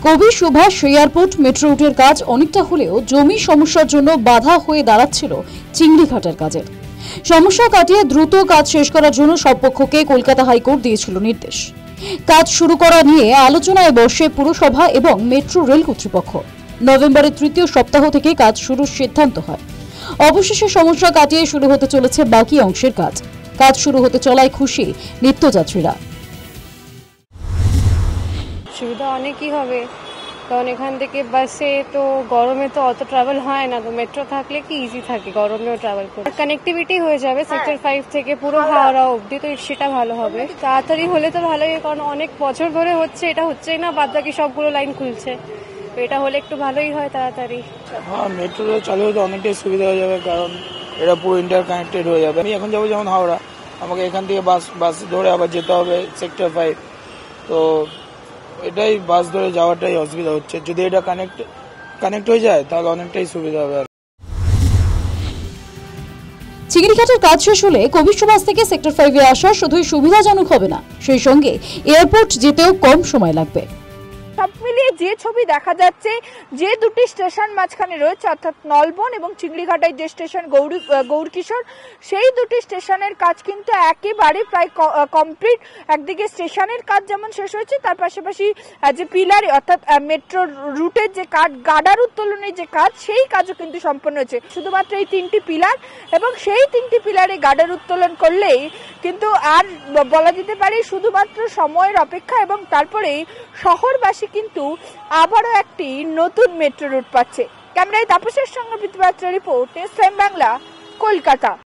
কবি Subhash airport metro রুটের কাজ অনেকটা হলেও জমি সমস্যার জন্য বাধা হয়ে দাঁড়াচ্ছিল চিংড়িঘাটের কাজের। সমস্যা কাটিয়ে দ্রুত কাজ শেষ করার জন্য সব পক্ষকে কলকাতা হাইকোর্ট দিয়েছিল নির্দেশ। কাজ শুরু করা নিয়ে আলোচনায় বসে পুরসভা এবং মেট্রো রেল কর্তৃপক্ষ। নভেম্বরের তৃতীয় সপ্তাহ থেকে কাজ শুরুর সিদ্ধান্ত হয়। অবশেষে সমস্যা কাটিয়ে শুরু হতে চলেছে বাকি অংশের কাজ। কাজ শুরু হতে চলায় খুশি নিত্যযাত্রীরা। সুবিধা অনেকই হবে, কারণ এখান থেকে বাসে তো গরমে তো অত ট্রাভেল হয় না, তো মেট্রো থাকলে কি ইজি থাকে গরমেও ট্রাভেল করতে। কানেক্টিভিটি হয়ে যাবে সেক্টর 5 থেকে পুরো হাওড়া অবধি, তো সেটা ভালো হবে। তাড়াতাড়ি হলে তো ভালোই, কারণ অনেক বছর ধরে হচ্ছে, এটা হচ্ছেই না, বাদ বাকি সবগুলো লাইন খুলছে, তো এটা হলে একটু ভালোই হয় তাড়াতাড়ি। হ্যাঁ, মেট্রো চালু হতে অনেকটাই সুবিধা হয়ে যাবে, কারণ এটা পুরো ইন্টার কানেক্টেড হয়ে যাবে। আমি এখন যাবো যেমন হাওড়া, আমাকে এখান থেকে বাস ধরে আবার যেতে হবে সেক্টর 5, তো এটাই বাস ধরে যাওয়াটাই অসুবিধা হচ্ছে। যদি এটা কানেক্ট হয়ে যায় তাহলে অনেকটাই সুবিধা হবে। চিংড়িঘাটের কাজ শেষ হলে কবি সুভাষ থেকে সেক্টর 5 এ আসা শুধুই সুবিধাজনক হবে না, সেই সঙ্গে এয়ারপোর্ট যেতেও কম সময় লাগবে। সব মিলিয়ে যে ছবি দেখা যাচ্ছে, যে দুটি স্টেশন মাঝখানে রয়েছে অর্থাৎ নলবন এবং চিংড়িঘাটের যে স্টেশন গৌরকিশোর, সেই দুটি স্টেশনের কাজ কিন্তু একেবারে প্রায় কমপ্লিট। একদিকে স্টেশনের কাজ যেমন শেষ হয়েছে, তার পাশাপাশি যে পিলার অর্থাৎ মেট্রো রুটের যে কাজ, গার্ডার উত্তোলনের যে কাজ, সেই কাজও কিন্তু সম্পন্ন হয়েছে। শুধুমাত্র এই 3টি পিলার এবং সেই 3টি পিলারে গার্ডার উত্তোলন করলেই কিন্তু আর বলা যেতে পারে শুধুমাত্র সময়ের অপেক্ষা, এবং তারপরেই শহরবাসী কিন্তু আবারও একটি নতুন মেট্রো রুট পাচ্ছে। ক্যামেরায় তাপসের সঙ্গে Pritipatra report, news time Bangla, Kolkata.